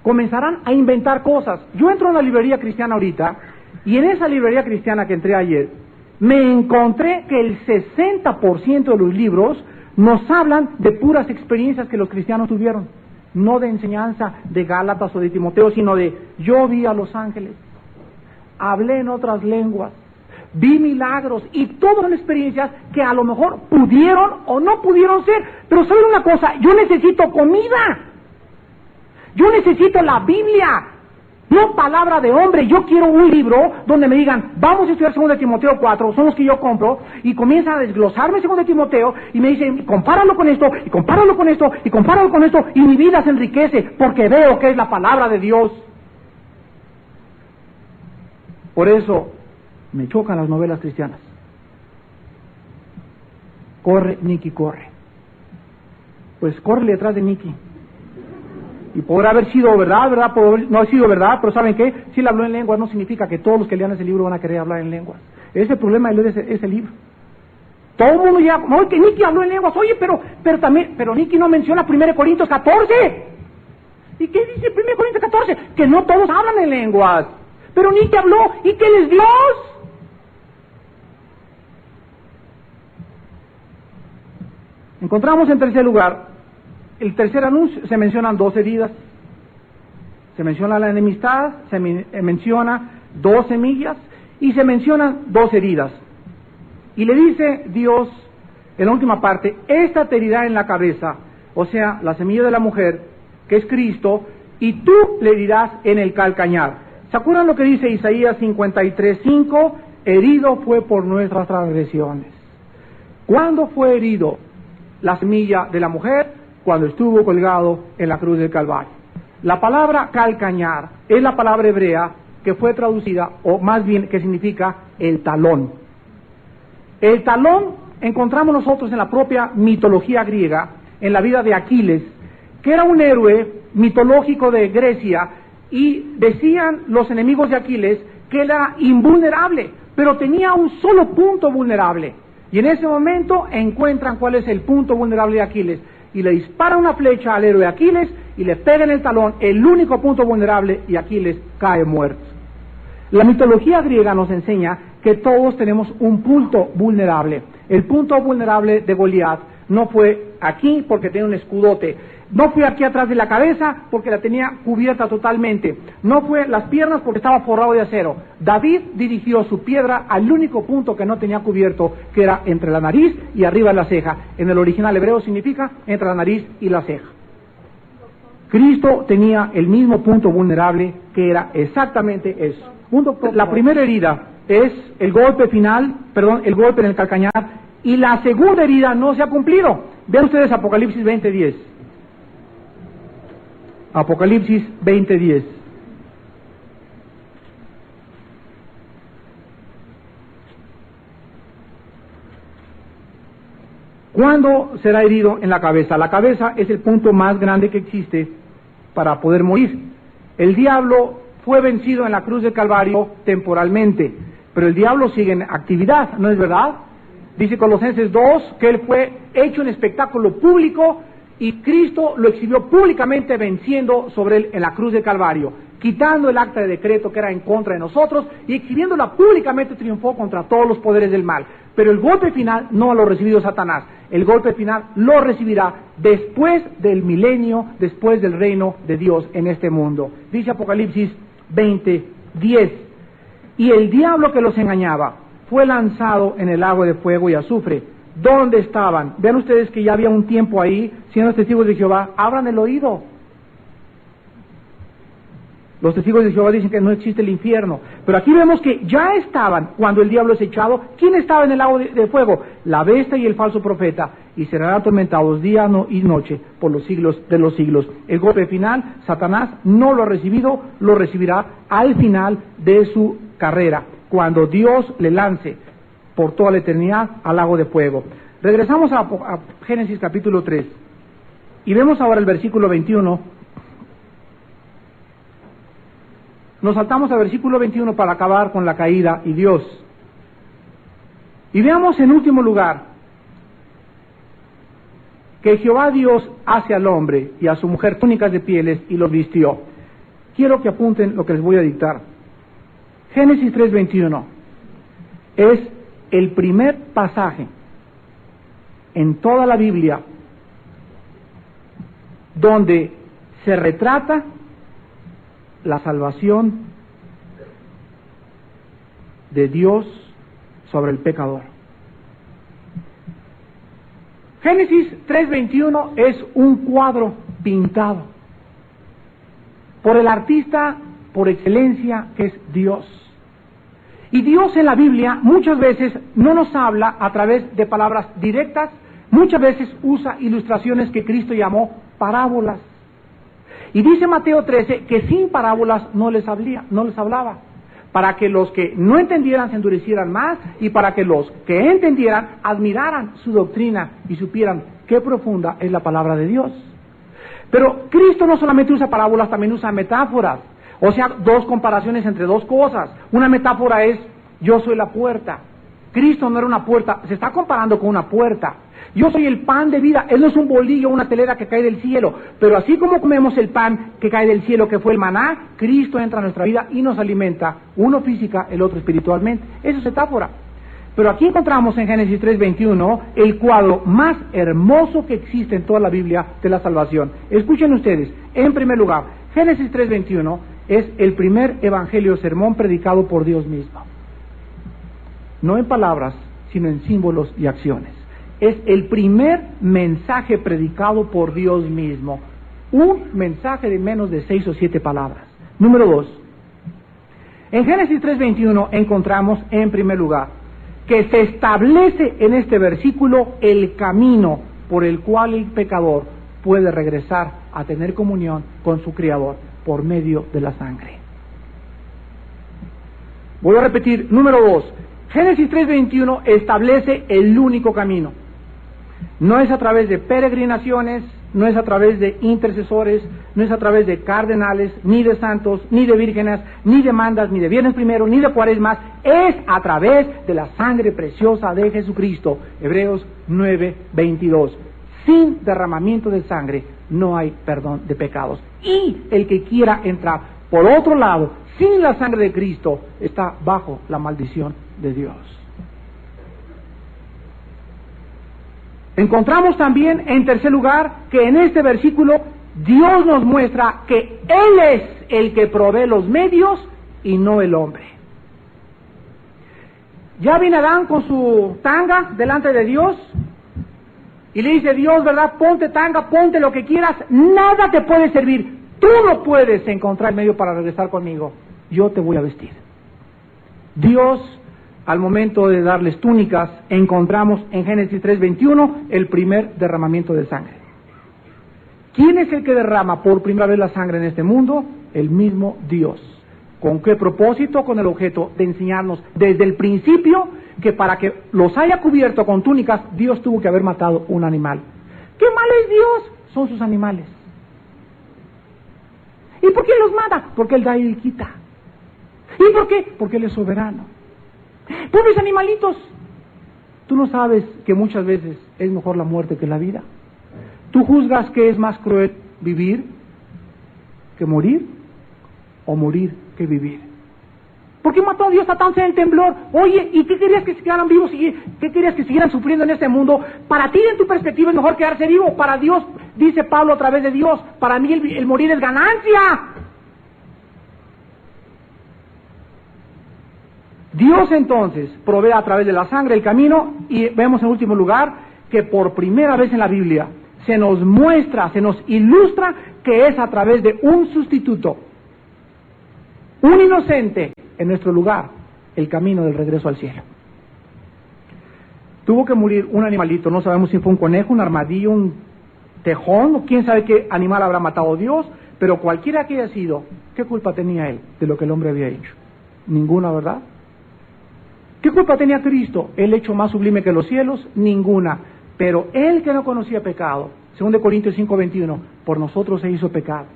Comenzarán a inventar cosas. Yo entro a una librería cristiana ahorita, y en esa librería cristiana que entré ayer, me encontré que el 60% de los libros nos hablan de puras experiencias que los cristianos tuvieron, no de enseñanza de Gálatas o de Timoteo, sino de yo vi a los ángeles, hablé en otras lenguas, vi milagros, y todas son experiencias que a lo mejor pudieron o no pudieron ser. Pero ¿saben una cosa? Yo necesito comida, yo necesito la Biblia, No palabra de hombre. Yo quiero un libro donde me digan, vamos a estudiar 2 Timoteo 4, son los que yo compro, y comienzan a desglosarme 2 Timoteo, y me dicen, compáralo con esto, y compáralo con esto, y compáralo con esto, y mi vida se enriquece, porque veo que es la palabra de Dios. Por eso, me chocan las novelas cristianas. Corre, Nicky, corre. Pues córrele detrás de Nicky. Y podrá haber sido verdad, no ha sido verdad, pero ¿saben qué? Si él habló en lenguas no significa que todos los que lean ese libro van a querer hablar en lenguas. Ese es el problema de leer ese libro. Todo el mundo ya, no, que Nicky habló en lenguas, oye, pero Nicky no menciona 1 Corintios 14. ¿Y qué dice 1 Corintios 14? Que no todos hablan en lenguas. Pero Nicky habló, ¿y que él es Dios? Encontramos en tercer lugar, el tercer anuncio, se mencionan 2 heridas. Se menciona la enemistad, se menciona 2 semillas y se mencionan 2 heridas. Y le dice Dios, en la última parte, esta te herirá en la cabeza, o sea, la semilla de la mujer, que es Cristo, y tú le herirás en el calcañar. ¿Se acuerdan lo que dice Isaías 53:5? Herido fue por nuestras transgresiones. ¿Cuándo fue herido la semilla de la mujer? Cuando estuvo colgado en la cruz del Calvario. La palabra calcañar es la palabra hebrea que fue traducida, o más bien que significa el talón. El talón encontramos nosotros en la propia mitología griega, en la vida de Aquiles, que era un héroe mitológico de Grecia, y decían los enemigos de Aquiles que él era invulnerable, pero tenía un solo punto vulnerable. Y en ese momento encuentran cuál es el punto vulnerable de Aquiles, y le dispara una flecha al héroe Aquiles, y le pega en el talón, el único punto vulnerable, y Aquiles cae muerto. La mitología griega nos enseña que todos tenemos un punto vulnerable. El punto vulnerable de Goliat no fue aquí porque tenía un escudote, no fue aquí atrás de la cabeza porque la tenía cubierta totalmente, no fue las piernas porque estaba forrado de acero. David dirigió su piedra al único punto que no tenía cubierto, que era entre la nariz y arriba de la ceja. En el original hebreo significa entre la nariz y la ceja. Cristo tenía el mismo punto vulnerable, que era exactamente eso. La primera herida es el golpe final, el golpe en el calcañar, y la segunda herida no se ha cumplido. Vean ustedes Apocalipsis 20:10. Apocalipsis 20:10. ¿Cuándo será herido en la cabeza? La cabeza es el punto más grande que existe para poder morir. El diablo fue vencido en la cruz del Calvario temporalmente, pero el diablo sigue en actividad, ¿no es verdad? Dice Colosenses 2 que él fue hecho un espectáculo público y Cristo lo exhibió públicamente venciendo sobre él en la cruz del Calvario, quitando el acta de decreto que era en contra de nosotros y exhibiéndola públicamente triunfó contra todos los poderes del mal. Pero el golpe final no lo ha recibido Satanás, el golpe final lo recibirá después del milenio, después del reino de Dios en este mundo. Dice Apocalipsis 20:10, y el diablo que los engañaba fue lanzado en el lago de fuego y azufre. ¿Dónde estaban? Vean ustedes que ya había un tiempo ahí, siendo testigos de Jehová, abran el oído. Los testigos de Jehová dicen que no existe el infierno, pero aquí vemos que ya estaban cuando el diablo es echado. ¿Quién estaba en el lago de fuego? La bestia y el falso profeta, y serán atormentados día y noche por los siglos de los siglos. El golpe final, Satanás no lo ha recibido, lo recibirá al final de su carrera, cuando Dios le lance por toda la eternidad al lago de fuego. Regresamos a Génesis capítulo 3, y vemos ahora el versículo 21. Nos saltamos al versículo 21 para acabar con la caída y Dios. Y veamos en último lugar que Jehová Dios hace al hombre y a su mujer túnicas de pieles y los vistió. Quiero que apunten lo que les voy a dictar. Génesis 3:21 es el primer pasaje en toda la Biblia donde se retrata la salvación de Dios sobre el pecador. Génesis 3:21 es un cuadro pintado por el artista por excelencia, que es Dios. Y Dios en la Biblia muchas veces no nos habla a través de palabras directas, muchas veces usa ilustraciones que Cristo llamó parábolas. Y dice Mateo 13 que sin parábolas no les hablaba, para que los que no entendieran se endurecieran más y para que los que entendieran admiraran su doctrina y supieran qué profunda es la palabra de Dios. Pero Cristo no solamente usa parábolas, también usa metáforas, o sea, dos comparaciones entre dos cosas. Una metáfora es: yo soy la puerta. Cristo no era una puerta, se está comparando con una puerta. Yo soy el pan de vida. Él no es un bolillo, una telera que cae del cielo, pero así como comemos el pan que cae del cielo, que fue el maná, Cristo entra a nuestra vida y nos alimenta, uno física, el otro espiritualmente. Eso es metáfora. Pero aquí encontramos en Génesis 3:21 el cuadro más hermoso que existe en toda la Biblia de la salvación. Escuchen ustedes, en primer lugar, Génesis 3:21 es el primer evangelio sermón predicado por Dios mismo. No en palabras, sino en símbolos y acciones. Es el primer mensaje predicado por Dios mismo. Un mensaje de menos de 6 o 7 palabras. Número 2. En Génesis 3:21 encontramos, en primer lugar, que se establece en este versículo el camino por el cual el pecador puede regresar a tener comunión con su Creador por medio de la sangre. Voy a repetir, número 2. Génesis 3:21 establece el único camino. No es a través de peregrinaciones, no es a través de intercesores, no es a través de cardenales, ni de santos, ni de vírgenes, ni de mandas, ni de viernes primero, ni de cuaresmas. Es a través de la sangre preciosa de Jesucristo. Hebreos 9:22. Sin derramamiento de sangre no hay perdón de pecados. Y el que quiera entrar por otro lado, sin la sangre de Cristo, está bajo la maldición de Dios. Encontramos también, en tercer lugar, que en este versículo Dios nos muestra que Él es el que provee los medios y no el hombre. Ya viene Adán con su tanga delante de Dios y le dice: Dios, ¿verdad? Ponte tanga, ponte lo que quieras, nada te puede servir. Tú no puedes encontrar el medio para regresar conmigo. Yo te voy a vestir. Dios, al momento de darles túnicas, encontramos en Génesis 3:21 el primer derramamiento de sangre. ¿Quién es el que derrama por primera vez la sangre en este mundo? El mismo Dios. ¿Con qué propósito? Con el objeto de enseñarnos desde el principio que para que los haya cubierto con túnicas, Dios tuvo que haber matado un animal. ¿Qué mal es Dios? Son sus animales. ¿Y por qué los mata? Porque Él da y quita. ¿Y por qué? Porque Él es soberano. Pobres animalitos. Tú no sabes que muchas veces es mejor la muerte que la vida. ¿Tú juzgas que es más cruel vivir que morir? ¿O morir que vivir? ¿Por qué mató a Dios a tan en el temblor? Oye, ¿y qué querías que siguieran vivos? ¿Qué querías que siguieran sufriendo en este mundo? Para ti, en tu perspectiva, es mejor quedarse vivo. Para Dios, dice Pablo a través de Dios, para mí el morir es ganancia. Dios entonces provee a través de la sangre el camino, y vemos en último lugar que por primera vez en la Biblia se nos muestra, se nos ilustra que es a través de un sustituto, un inocente en nuestro lugar, el camino del regreso al cielo. Tuvo que morir un animalito, no sabemos si fue un conejo, un armadillo, un tejón, o quién sabe qué animal habrá matado Dios, pero cualquiera que haya sido, ¿qué culpa tenía Él de lo que el hombre había hecho? Ninguna, ¿verdad? ¿Qué culpa tenía Cristo? El hecho más sublime que los cielos, ninguna. Pero Él, que no conocía pecado, 2 Corintios 5:21, por nosotros se hizo pecado,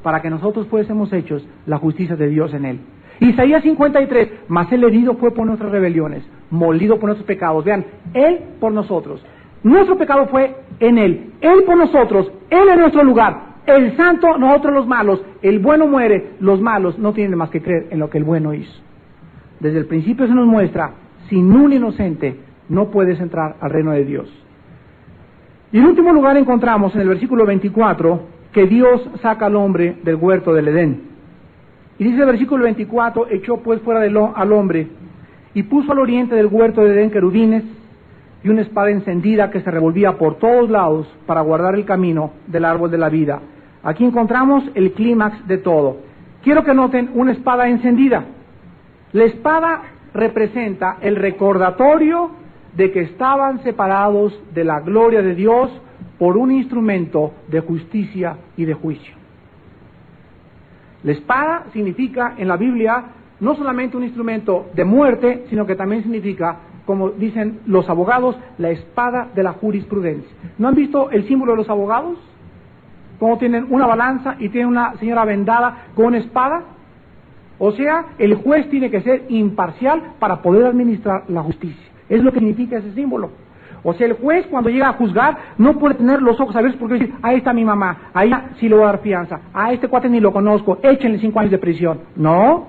para que nosotros fuésemos hechos la justicia de Dios en Él. Isaías 53, mas Él herido fue por nuestras rebeliones, molido por nuestros pecados. Vean, Él por nosotros. Nuestro pecado fue en Él, Él por nosotros, Él en nuestro lugar. El santo, nosotros los malos. El bueno muere, los malos no tienen más que creer en lo que el bueno hizo. Desde el principio se nos muestra, sin un inocente no puedes entrar al reino de Dios. Y en último lugar encontramos en el versículo 24 que Dios saca al hombre del huerto del Edén. Y dice el versículo 24, echó pues fuera al hombre y puso al oriente del huerto de Edén querubines y una espada encendida que se revolvía por todos lados para guardar el camino del árbol de la vida. Aquí encontramos el clímax de todo. quiero que noten una espada encendida. La espada representa el recordatorio de que estaban separados de la gloria de Dios por un instrumento de justicia y de juicio. La espada significa en la Biblia no solamente un instrumento de muerte, sino que también significa, como dicen los abogados, la espada de la jurisprudencia. ¿No han visto el símbolo de los abogados? Cómo tienen una balanza y tienen una señora vendada con una espada. O sea, el juez tiene que ser imparcial para poder administrar la justicia. Es lo que significa ese símbolo. O sea, el juez cuando llega a juzgar no puede tener los ojos abiertos porque decir, ahí está mi mamá, ahí sí le voy a dar fianza, a este cuate ni lo conozco, échenle 5 años de prisión. No,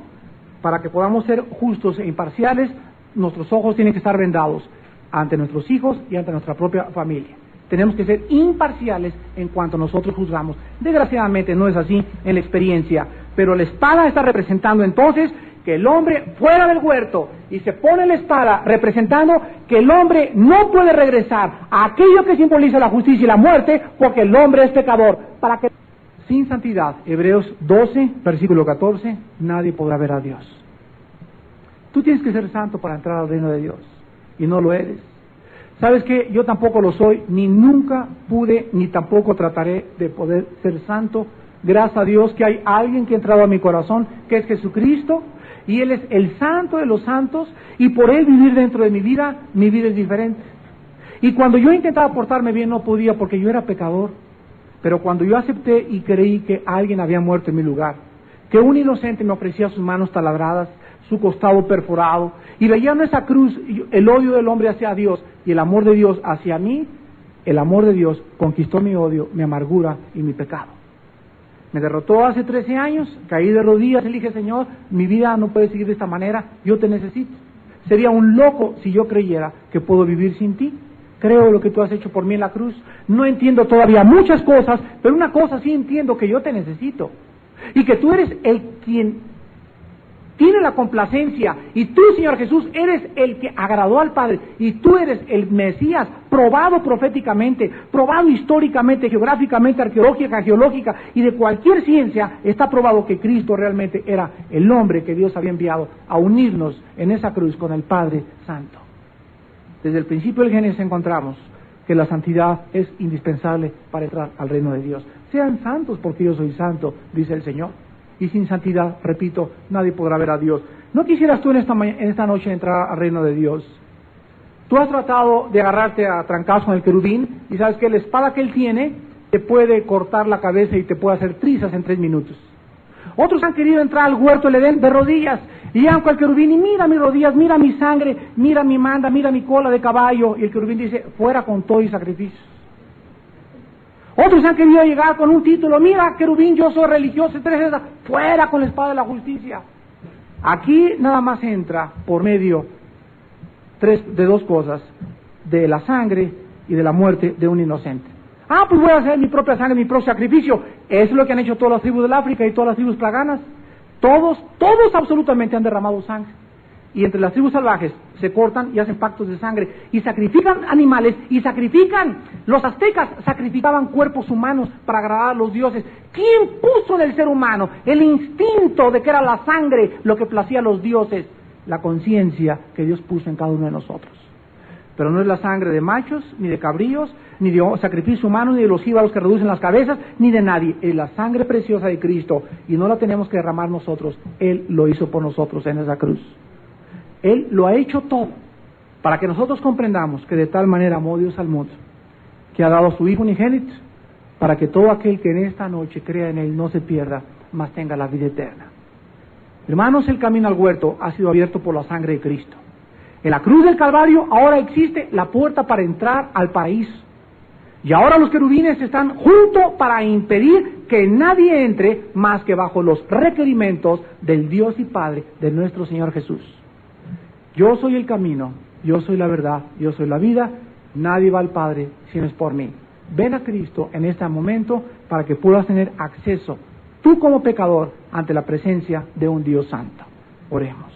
para que podamos ser justos e imparciales, nuestros ojos tienen que estar vendados ante nuestros hijos y ante nuestra propia familia. Tenemos que ser imparciales en cuanto nosotros juzgamos. Desgraciadamente no es así en la experiencia, pero la espada está representando entonces que el hombre fuera del huerto, y se pone la espada representando que el hombre no puede regresar a aquello que simboliza la justicia y la muerte, porque el hombre es pecador. Para que sin santidad, Hebreos 12, versículo 14, nadie podrá ver a Dios. Tú tienes que ser santo para entrar al reino de Dios, y no lo eres. ¿Sabes qué? Yo tampoco lo soy, ni nunca pude, ni tampoco trataré de poder ser santo. Gracias a Dios que hay alguien que ha entrado a mi corazón, que es Jesucristo, y Él es el santo de los santos, y por Él vivir dentro de mi vida es diferente. Y cuando yo intentaba portarme bien no podía porque yo era pecador, pero cuando yo acepté y creí que alguien había muerto en mi lugar, que un inocente me ofrecía sus manos taladradas, su costado perforado, y veía en esa cruz el odio del hombre hacia Dios y el amor de Dios hacia mí, el amor de Dios conquistó mi odio, mi amargura y mi pecado. Me derrotó hace 13 años, caí de rodillas y le dije, Señor, mi vida no puede seguir de esta manera, yo te necesito. Sería un loco si yo creyera que puedo vivir sin ti. Creo lo que tú has hecho por mí en la cruz. No entiendo todavía muchas cosas, pero una cosa sí entiendo, que yo te necesito. Y que tú eres el quien tiene la complacencia, y tú, Señor Jesús, eres el que agradó al Padre, y tú eres el Mesías, probado proféticamente, probado históricamente, geográficamente, arqueológica, geológica, y de cualquier ciencia está probado que Cristo realmente era el hombre que Dios había enviado a unirnos en esa cruz con el Padre Santo. Desde el principio del Génesis encontramos que la santidad es indispensable para entrar al reino de Dios. Sean santos porque yo soy santo, dice el Señor. Y sin santidad, repito, nadie podrá ver a Dios. ¿No quisieras tú en esta noche entrar al reino de Dios? Tú has tratado de agarrarte a trancazos con el querubín, y sabes que la espada que él tiene te puede cortar la cabeza y te puede hacer trizas en 3 minutos. Otros han querido entrar al huerto del Edén de rodillas, y llegan con el querubín y mira mis rodillas, mira mi sangre, mira mi manda, mira mi cola de caballo, y el querubín dice, fuera con todo y sacrificio. Otros han querido llegar con un título, mira querubín, yo soy religioso, fuera con la espada de la justicia. Aquí nada más entra por medio de 2 cosas, de la sangre y de la muerte de un inocente. Pues voy a hacer mi propia sangre, mi propio sacrificio. Eso es lo que han hecho todas las tribus del África y todas las tribus paganas. Todos absolutamente han derramado sangre. Y entre las tribus salvajes se cortan y hacen pactos de sangre y sacrifican animales y sacrifican. Los aztecas sacrificaban cuerpos humanos para agradar a los dioses. ¿Quién puso en el ser humano el instinto de que era la sangre lo que placía a los dioses? La conciencia que Dios puso en cada uno de nosotros. Pero no es la sangre de machos, ni de cabríos, ni de sacrificio humano, ni de los jíbaros que reducen las cabezas, ni de nadie. Es la sangre preciosa de Cristo, y no la tenemos que derramar nosotros. Él lo hizo por nosotros en esa cruz. Él lo ha hecho todo para que nosotros comprendamos que de tal manera amó Dios al mundo, que ha dado a su Hijo unigénito, para que todo aquel que en esta noche crea en Él no se pierda, mas tenga la vida eterna. Hermanos, el camino al huerto ha sido abierto por la sangre de Cristo. En la cruz del Calvario ahora existe la puerta para entrar al paraíso. Y ahora los querubines están juntos para impedir que nadie entre más que bajo los requerimientos del Dios y Padre de nuestro Señor Jesús. Yo soy el camino, yo soy la verdad, yo soy la vida, nadie va al Padre si no es por mí. Ven a Cristo en este momento para que puedas tener acceso, tú como pecador, ante la presencia de un Dios santo. Oremos.